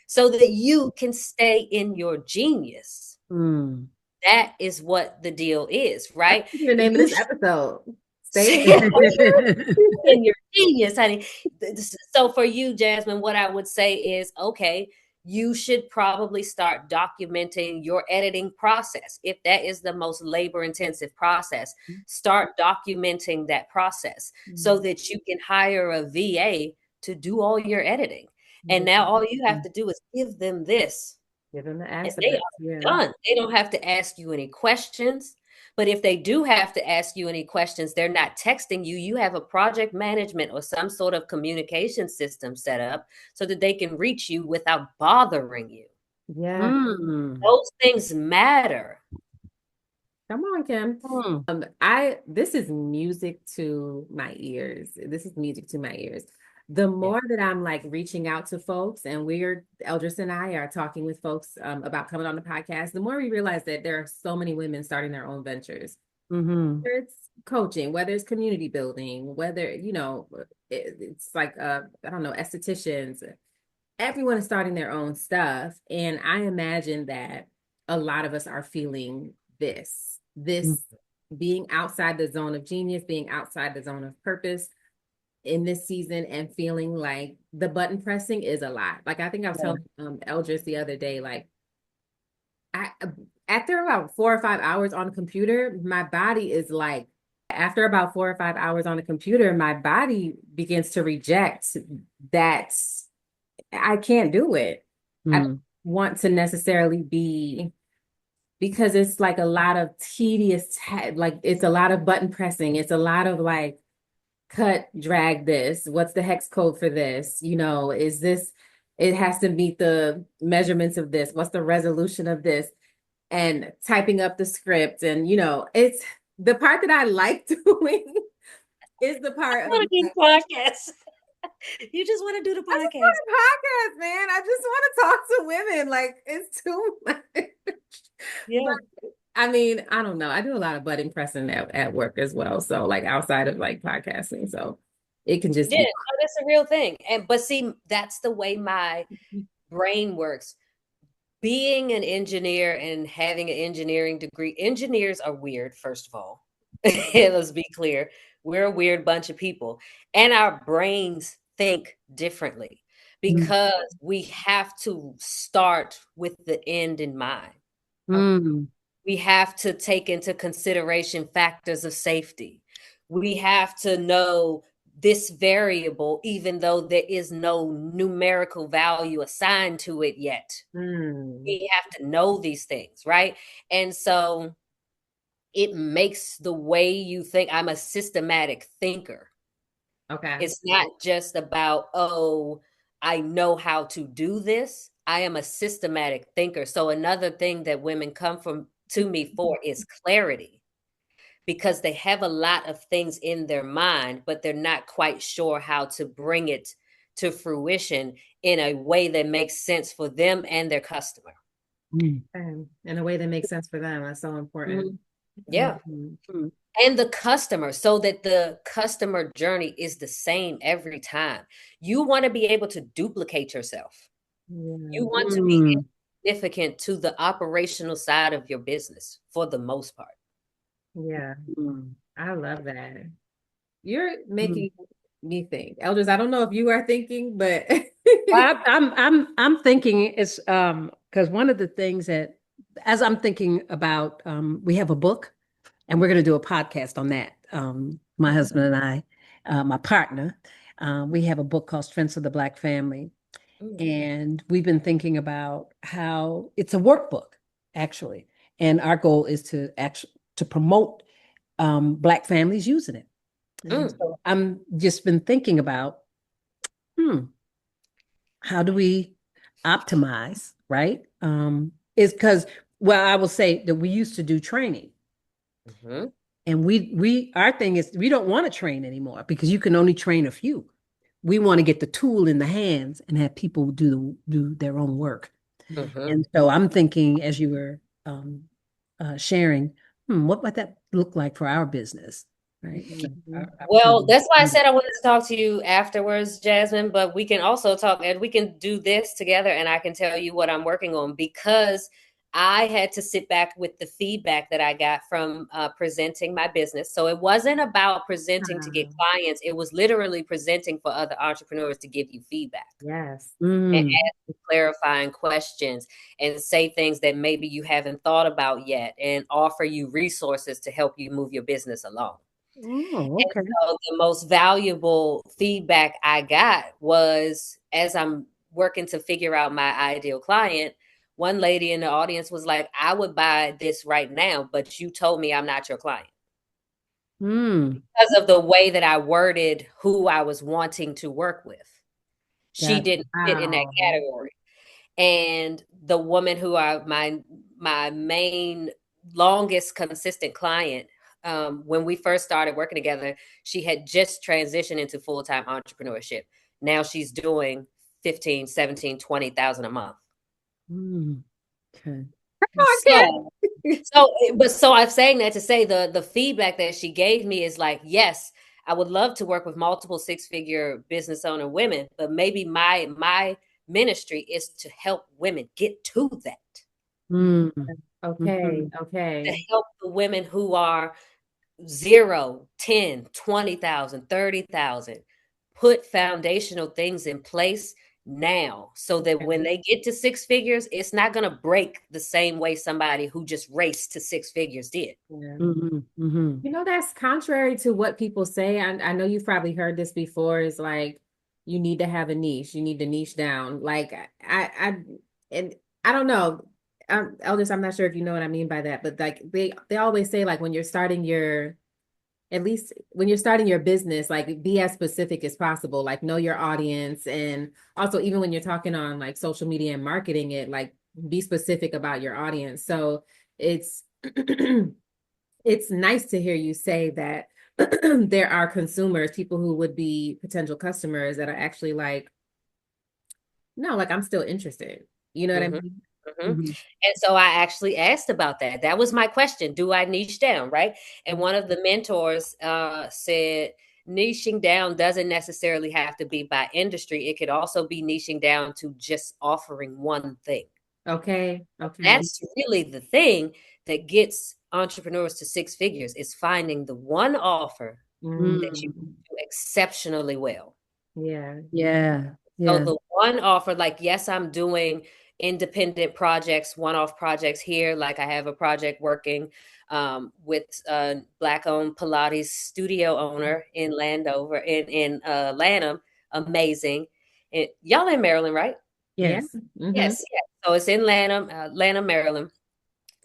S4: so that you can stay in your genius.
S5: mm.
S4: That is what the deal is,
S3: That's
S4: right?
S3: the name of
S4: You
S3: this episode. Stay
S4: stay in your genius, honey. So for you, Jasmine, what I would say is, okay, you should probably start documenting your editing process. If that is the most labor intensive process, start documenting that process so that you can hire a VA to do all your editing. And now all you have to do is give them this,
S3: Give them the
S4: and they
S3: access. Yeah.
S4: are done. They don't have to ask you any questions. But if they do have to ask you any questions, they're not texting you. You have a project management or some sort of communication system set up so that they can reach you without bothering you.
S3: Yeah.
S5: Mm,
S4: Those things matter.
S3: Come on, Kim.
S5: mm.
S3: This is music to my ears. This is music to my ears. The
S4: Yeah.
S3: more that I'm like reaching out to folks, and Eldris and I are talking with folks about coming on the podcast, the more we realize that there are so many women starting their own ventures.
S5: Mm-hmm.
S3: Whether it's coaching, whether it's community building, whether, it's like, I don't know, estheticians, everyone is starting their own stuff. And I imagine that a lot of us are feeling this being outside the zone of genius, being outside the zone of purpose in this season, and feeling like the button pressing is a lot. Like, I think I was
S5: Yeah.
S3: telling Eldris the other day, like, I after about 4 or 5 hours on a computer, my body is like, after about 4 or 5 hours on a computer, my body begins to reject that I can't do it. I don't
S5: Mm,
S3: want to necessarily be, because it's like a lot of tedious, like it's a lot of button pressing. It's a lot of like, cut, drag this. What's the hex code for this? Is this, it has to meet the measurements of this. What's the resolution of this? And typing up the script. And, it's the part that I like doing is the
S4: I
S3: part of
S4: want to do
S3: like,
S4: the podcast. You just want to do the
S3: I just
S4: podcast.
S3: want a podcast, man. I just want to talk to women. Like, it's too much.
S4: Yeah.
S3: But I mean, I don't know. I do a lot of button pressing at work as well. So like outside of like podcasting. So it can just
S4: Yeah,
S3: be.
S4: no, that's a real thing. But see, that's the way my brain works. Being an engineer and having an engineering degree, engineers are weird, first of all. Let's be clear. We're a weird bunch of people, and our brains think differently
S5: mm,
S4: because we have to start with the end in mind.
S5: mm,
S4: We have to take into consideration factors of safety. We have to know this variable, even though there is no numerical value assigned to it yet.
S3: Mm,
S4: We have to know these things, right? And so it makes the way you think. I'm a systematic thinker.
S3: okay.
S4: It's not just about, oh, I know how to do this. I am a systematic thinker. So another thing that women come from to me for is clarity, because they have a lot of things in their mind, but they're not quite sure how to bring it to fruition in a way that makes sense for them and their customer.
S5: mm,
S3: In a way that makes sense for them. That's so important.
S5: mm,
S4: Yeah.
S5: mm,
S4: And the customer, so that the customer journey is the same every time. You want to be able to duplicate yourself. You
S3: Yeah.
S4: want to be
S5: mm,
S4: significant to the operational side of your business for the most part.
S3: Yeah.
S5: mm,
S3: I love that. You're
S5: mm.
S3: making me think. Elders, I don't know if you are thinking, but
S5: I'm thinking it's because one of the things that as I'm thinking about we have a book and we're going to do a podcast on that. My husband and I, my partner, we have a book called Strengths of the Black Family.
S4: Mm.
S5: And we've been thinking about how it's a workbook, actually. And our goal is to actually to promote Black families using it. And so I'm just been thinking about, how do we optimize, right? Is because, well, I will say that we used to do training. And our thing is we don't want to train anymore because you can only train a few. We want to get the tool in the hands and have people do their own work. And so I'm thinking, as you were sharing, what might that look like for our business, right?
S4: Well, that's why I said I wanted to talk to you afterwards, Jasmine, but we can also talk and we can do this together and I can tell you what I'm working on because I had to sit back with the feedback that I got from presenting my business. So it wasn't about presenting to get clients. It was literally presenting for other entrepreneurs to give you feedback.
S3: Yes.
S4: And ask clarifying questions and say things that maybe you haven't thought about yet and offer you resources to help you move your business along.
S5: Oh, okay.
S4: And so the most valuable feedback I got was as I'm working to figure out my ideal client, one lady in the audience was like, I would buy this right now, but you told me I'm not your client. Because of the way that I worded who I was wanting to work with. She didn't fit in that category. And the woman who my main longest consistent client, when we first started working together, she had just transitioned into full-time entrepreneurship. Now she's doing 15, 17, 20,000 a month.
S5: Okay.
S4: So I'm saying that to say the feedback that she gave me is like, yes, I would love to work with multiple six-figure business owner women, but maybe my ministry is to help women get to that.
S3: Okay.
S4: To help the women who are 0, 10, 20,000, 30,000, put foundational things in place now so that when they get to six figures, it's not going to break the same way somebody who just raced to six figures did.
S3: You know, that's contrary to what people say. I know you've probably heard this before, is like, you need to have a niche. You need to niche down. Like and I don't know. Elders, I'm not sure if you know what I mean by that, but like they always say, like, when you're starting at least when you're starting your business, like, be as specific as possible, like, know your audience. And also, even when you're talking on like social media and marketing it, like, be specific about your audience. So it's it's nice to hear you say that there are consumers, people who would be potential customers that are actually like, no, like, I'm still interested. You know what I mean?
S4: And so I actually asked about that. That was my question. Do I niche down? Right. And one of the mentors said, niching down doesn't necessarily have to be by industry. It could also be niching down to just offering one thing.
S3: Okay.
S4: That's really the thing that gets entrepreneurs to six figures, is finding the one offer that you do exceptionally well.
S5: Yeah.
S4: So the one offer, like, yes, I'm doing independent projects, one-off projects here. Like, I have a project working with a Black-owned Pilates studio owner in Landover, in Lanham. Amazing. Y'all in Maryland, right?
S5: Yes.
S4: Yes. So it's in Lanham, Maryland.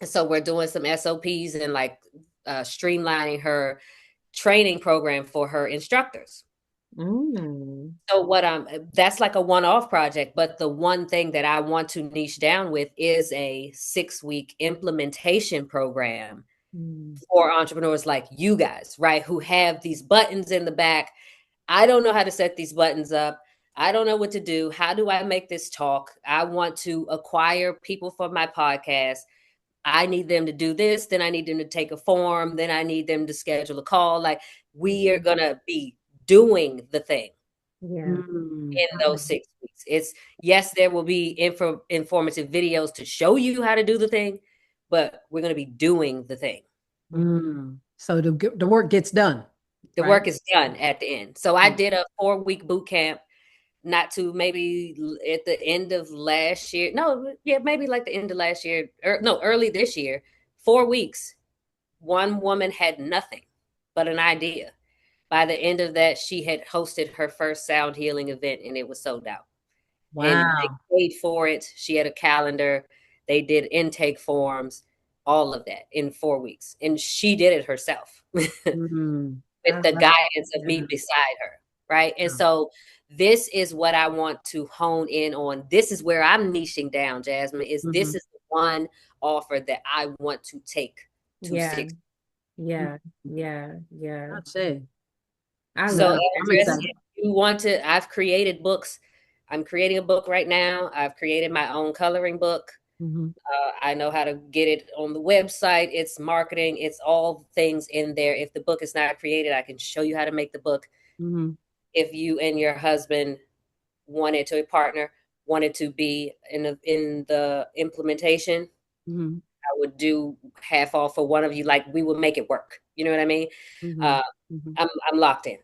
S4: And so we're doing some SOPs and like streamlining her training program for her instructors. So that's like a one-off project, but the one thing that I want to niche down with is a 6-week implementation program for entrepreneurs like you guys, right? Who have these buttons in the back. I don't know how to set these buttons up. I don't know what to do. How do I make this talk? I want to acquire people for my podcast. I need them to do this. Then I need them to take a form. Then I need them to schedule a call. Like, we are going to be doing the thing in those 6 weeks. Yes, there will be informative videos to show you how to do the thing, but we're going to be doing the thing.
S5: So the work gets done.
S4: The work is done at the end. So I did a 4-week boot camp, maybe at the end of last year. Maybe like the end of last year, early this year. 4 weeks. One woman had nothing but an idea. By the end of that, she had hosted her first sound healing event and it was sold out.
S5: Wow.
S4: And they paid for it. She had a calendar. They did intake forms. all of that in 4 weeks. And she did it herself with
S5: Mm.
S3: I
S4: the
S3: love
S4: guidance of me
S3: that.
S4: beside her. Right. And
S5: Yeah.
S4: so this is what I want to hone in on. This is where I'm niching down, Jasmine, is this
S5: Mhm.
S4: is the one offer that I want to take to
S3: Yeah,
S4: 6.
S3: yeah,
S5: Mhm.
S3: yeah.
S5: I'd say.
S3: I
S4: So,
S3: love
S5: Wow, I'm
S4: Andres,
S5: excited.
S4: if you want to, I've created books. I'm creating a book right now. I've created my own coloring book.
S5: Mhm.
S4: I know how to get it on the website. It's marketing. It's all things in there. If the book is not created, I can show you how to make the book.
S5: Mhm.
S4: If you and your husband wanted to, a partner wanted to be in the implementation,
S5: Mhm.
S4: I would do half off for one of you. Like we would make it work. You know what I mean?
S5: Mhm.
S4: Uh,
S5: Mhm.
S4: I'm locked in.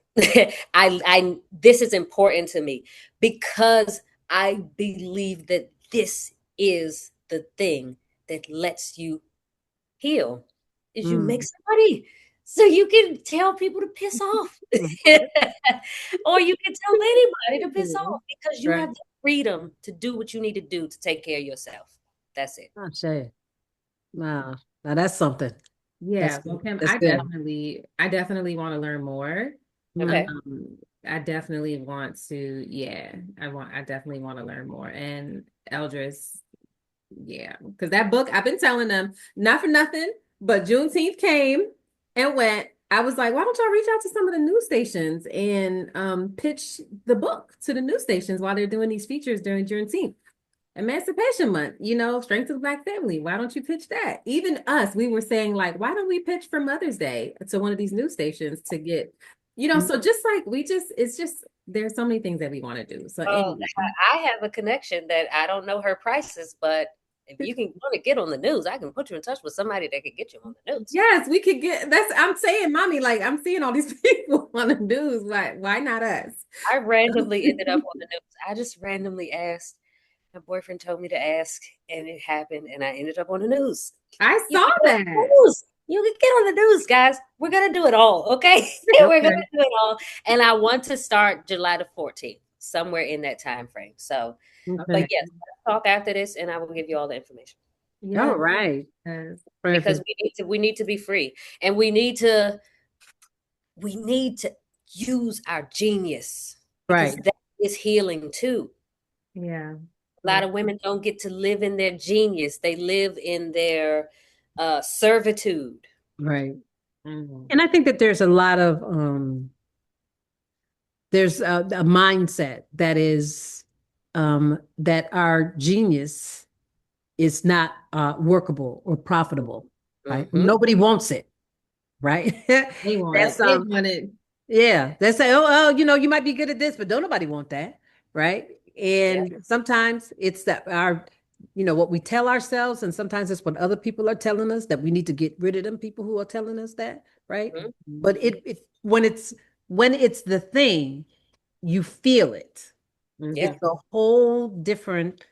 S4: I this is important to me because I believe that this is the thing that lets you heal is you make
S5: Mm.
S4: some money so you can tell people to piss off.
S5: Mhm.
S4: Or you can tell anybody to piss
S3: Mhm.
S4: off because you
S3: Right.
S4: have the freedom to do what you need to do to take care of yourself. That's it.
S5: I'd say. Wow. Now that's something. That's
S3: Yeah, well,
S5: good.
S3: Kim,
S5: That's good.
S3: I definitely want to learn more.
S5: Mhm.
S4: Okay.
S3: I definitely want to, yeah, I definitely want to learn more. And Eldris, yeah, because that book, I've been telling them, not for nothing, but Juneteenth came and went. I was like, why don't y'all reach out to some of the news stations and pitch the book to the news stations while they're doing these features during Juneteenth? Emancipation Month, strength of the Black family. Why don't you pitch that? Even us, we were saying, like, why don't we pitch for Mother's Day to one of these news stations to get,
S5: Mhm.
S3: so just like it's just, there's so many things that we want to do. So
S4: Oh,
S3: anyway,
S4: I have a connection that I don't know her prices, but if you can want to get on the news, I can put you in touch with somebody that can get you on the news.
S3: yes, we could get, I'm saying, mommy, like, I'm seeing all these people on the news. Why not us?
S4: I randomly ended up on the news. I just randomly asked. My boyfriend told me to ask, and it happened, and I ended up on the news.
S3: I
S4: You
S3: saw
S4: can get on the
S3: that.
S4: news. You can get on the news, guys. We're gonna do it all, okay? We're
S3: Okay.
S4: gonna do it all, and I want to start July the 14th, somewhere in that time frame. So,
S5: Okay.
S4: but yes, let's talk after this, and I will give you all the information
S5: All
S3: Yes.
S5: right.
S3: Yes.
S4: because
S5: Perfect.
S4: we need to be free, and we need to use our genius because
S5: Right.
S4: that is healing too.
S3: Yeah.
S4: A lot
S3: Yeah.
S4: of women don't get to live in their genius. They live in their servitude.
S5: Right.
S3: Mhm.
S5: And I think that there's a lot of there's a mindset that is that our genius is not workable or profitable, right?
S4: Mhm.
S5: Nobody wants it, right?
S3: They want it.
S5: That's
S3: They want it.
S5: yeah. They say, oh, you might be good at this, but don't nobody want that, right?
S4: Yeah.
S5: And sometimes it's that our, what we tell ourselves, and sometimes it's what other people are telling us that we need to get rid of them people who are telling us that, right?
S4: Mhm.
S5: But when it's the thing, you feel it.
S4: Yeah.
S3: Mhm.
S5: It's a whole different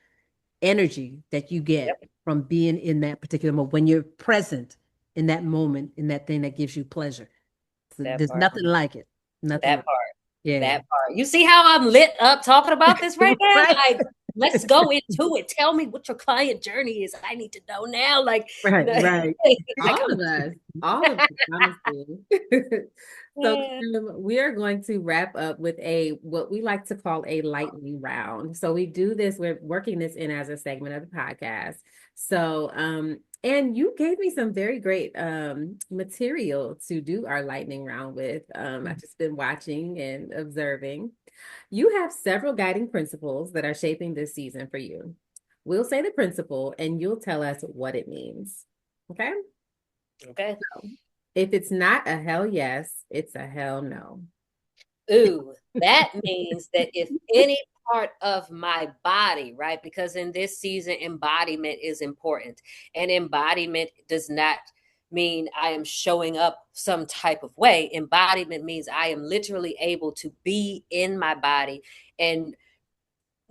S5: energy that you get
S4: Yep.
S5: from being in that particular moment when you're present in that moment in that thing that gives you pleasure. So
S4: That
S5: there's
S4: part.
S5: nothing like it. Nothing
S4: That
S5: like
S4: part.
S5: yeah.
S4: That part. You see how I'm lit up talking about this right now?
S5: Right.
S4: Like, let's go into it. Tell me what your client journey is. I need to know now. Like,
S5: Right. Right.
S4: like
S3: All
S4: I'm
S3: of us, all of us, honestly. So
S4: yeah.
S3: We are going to wrap up with what we like to call a lightning round. So we do this, we're working this in as a segment of the podcast. So and you gave me some very great material to do our lightning round with. I've just been watching and observing. You have several guiding principles that are shaping this season for you. We'll say the principle and you'll tell us what it means. Okay?
S4: Okay.
S3: If it's not a hell yes, it's a hell no.
S4: Ooh, that means that if any part of my body, right? Because in this season, embodiment is important. And embodiment does not mean I am showing up some type of way. Embodiment means I am literally able to be in my body and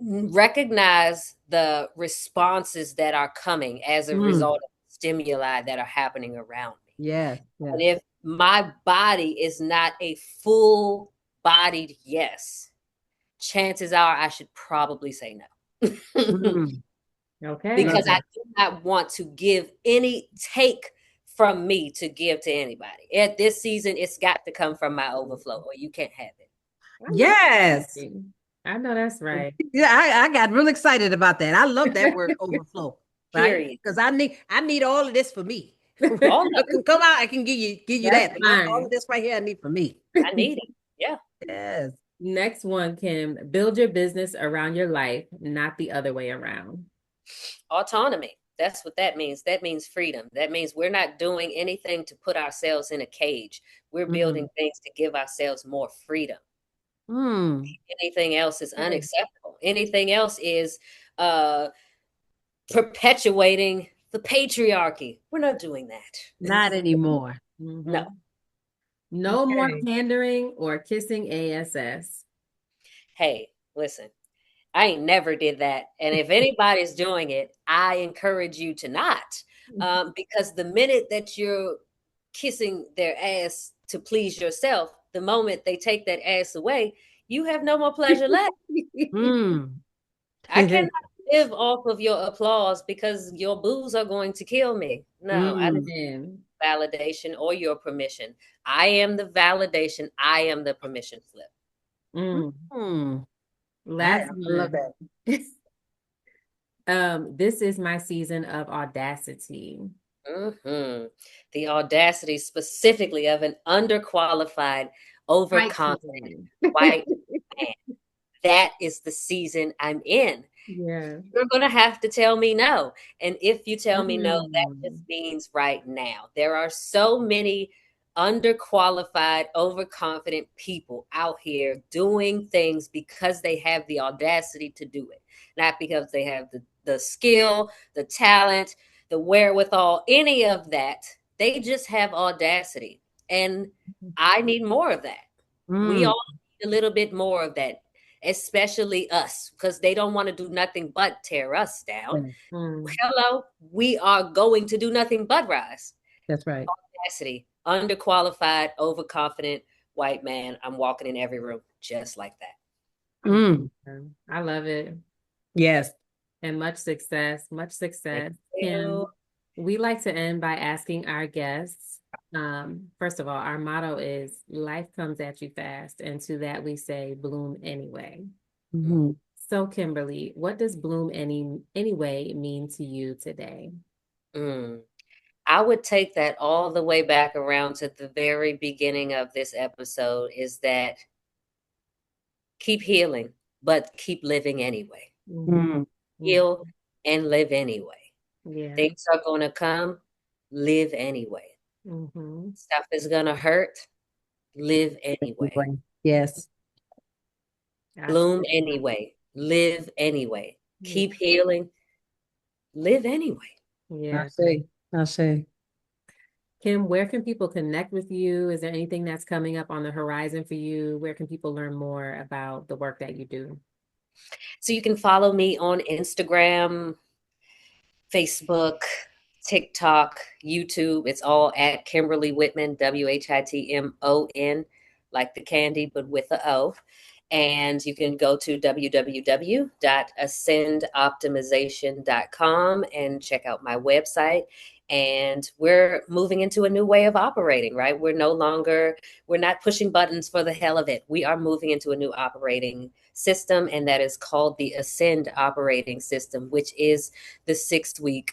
S4: recognize the responses that are coming as a
S5: Mm,
S4: result of stimuli that are happening around me.
S5: yes.
S4: And
S5: Yes.
S4: if my body is not a full bodied yes, chances are I should probably say no.
S5: Mm,
S3: Okay.
S4: because
S5: Love
S4: I do not want to take from me to give to anybody. At this season, it's got to come from my overflow, or you can't have it.
S3: I know
S5: Yes.
S3: I know that's right.
S5: Yeah, I got real excited about that. I love that word overflow, right?
S4: Period.
S5: Because I need all of this for me.
S4: All of it.
S5: Come out, I can give you
S3: That's
S5: that. But all of
S3: fine.
S5: this right here I need for me.
S4: I need it. Yeah.
S5: Yes.
S3: Next one, Kim, build your business around your life, not the other way around.
S4: Autonomy. That's what that means. That means freedom. That means we're not doing anything to put ourselves in a cage. We're building things to give ourselves more freedom.
S5: Mm.
S4: Anything else is unacceptable. Anything else is perpetuating the patriarchy. We're not doing that.
S5: Not anymore.
S4: No.
S3: No more
S5: Okay.
S3: pandering or kissing ASS.
S4: Hey, listen, I ain't never did that. And if anybody's doing it, I encourage you to not. Because the minute that you're kissing their ass to please yourself, the moment they take that ass away, you have no more pleasure left.
S5: Mm.
S4: I cannot live off of your applause because your boos are going to kill me. No, I don't
S5: Mm.
S3: And
S4: need validation or your permission. I am the validation. I am the permission slip.
S5: Mm.
S3: last
S5: I love
S3: one.
S5: that.
S3: This is my season of audacity.
S4: The audacity specifically of an underqualified,
S3: Fight
S4: overconfident
S3: season.
S4: white man. That is the season I'm in.
S3: Yeah.
S4: You're going to have to tell me no. And if you tell me no, that just
S3: Mm.
S4: means right now. There are so many underqualified, overconfident people out here doing things because they have the audacity to do it, not because they have the skill, the talent, the wherewithal, any of that. They just have audacity. And I need more of that. We
S5: Mm.
S4: all need a little bit more of that, especially us, because they don't want to do nothing but tear us down.
S3: Mm.
S4: Hello, we are going to do nothing but rise.
S5: That's right.
S4: Audacity, underqualified, overconfident white man. I'm walking in every room just like that.
S5: Mm.
S3: I love it.
S5: Yes.
S3: And much success. Much success.
S4: Thank
S3: Kim,
S4: you.
S3: we like to end by asking our guests. First of all, our motto is life comes at you fast. And to that we say bloom anyway.
S5: Mhm.
S3: So Kimberly, what does bloom anyway mean to you today?
S4: Mm. I would take that all the way back around to the very beginning of this episode, is that keep healing, but keep living anyway.
S5: Mm.
S4: Heal and live anyway.
S3: Yeah.
S4: Things are going to come, live anyway.
S3: Mm-hmm.
S4: Stuff is going to hurt, live anyway.
S5: Yes.
S4: Bloom anyway, live anyway.
S3: Yeah.
S4: Keep healing, live anyway.
S3: Yeah.
S5: I say.
S3: Kim, where can people connect with you? Is there anything that's coming up on the horizon for you? Where can people learn more about the work that you do?
S4: So you can follow me on Instagram, Facebook, TikTok, YouTube. It's all at Kimberly Whitmon, Whitmon, like the candy, but with a O. And you can go to www.ascendoptimization.com and check out my website. And we're moving into a new way of operating, right? We're not pushing buttons for the hell of it. We are moving into a new operating system, and that is called the Ascend operating system, which is the 6-week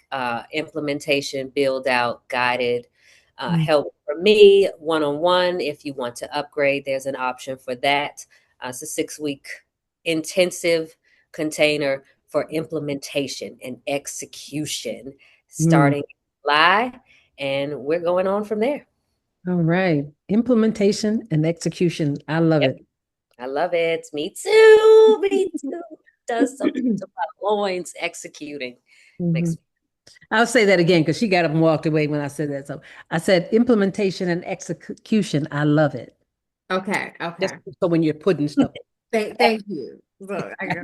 S4: implementation, build out, guided help for me one-on-one. If you want to upgrade, there's an option for that. It's a 6-week intensive container for implementation and execution starting July, and we're going on from there.
S5: All right. Implementation and execution. I love
S4: Yep.
S5: it.
S4: I love it. Me too. Me too. Does something to my loins. Executing makes me.
S5: I'll say that again because she got up and walked away when I said that. So I said implementation and execution. I love it.
S3: Okay.
S5: Just
S3: Okay.
S5: so when you're putting stuff.
S3: Thank you. So I gotta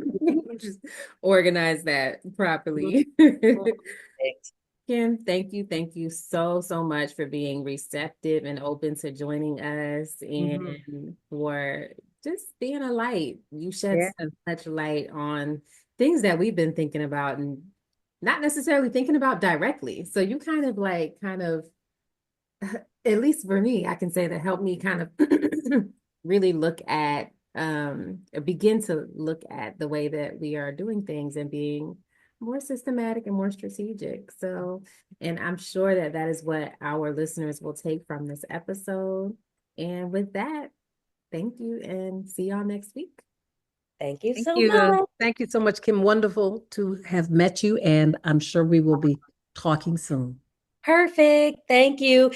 S3: just organize that properly. Kim, thank you so much for being receptive and open to joining us and for just being a light. You shed
S5: Yeah.
S3: so much light on things that we've been thinking about and not necessarily thinking about directly. So you kind of at least for me, I can say that helped me kind of really look at begin to look at the way that we are doing things and being more systematic and more strategic. So, and I'm sure that that is what our listeners will take from this episode. And with that, thank you and see y'all next week.
S4: Thank you
S2: Thank
S4: so
S2: you.
S4: much.
S5: Thank you so much, Kim. Wonderful to have met you, and I'm sure we will be talking soon.
S4: Perfect. Thank you.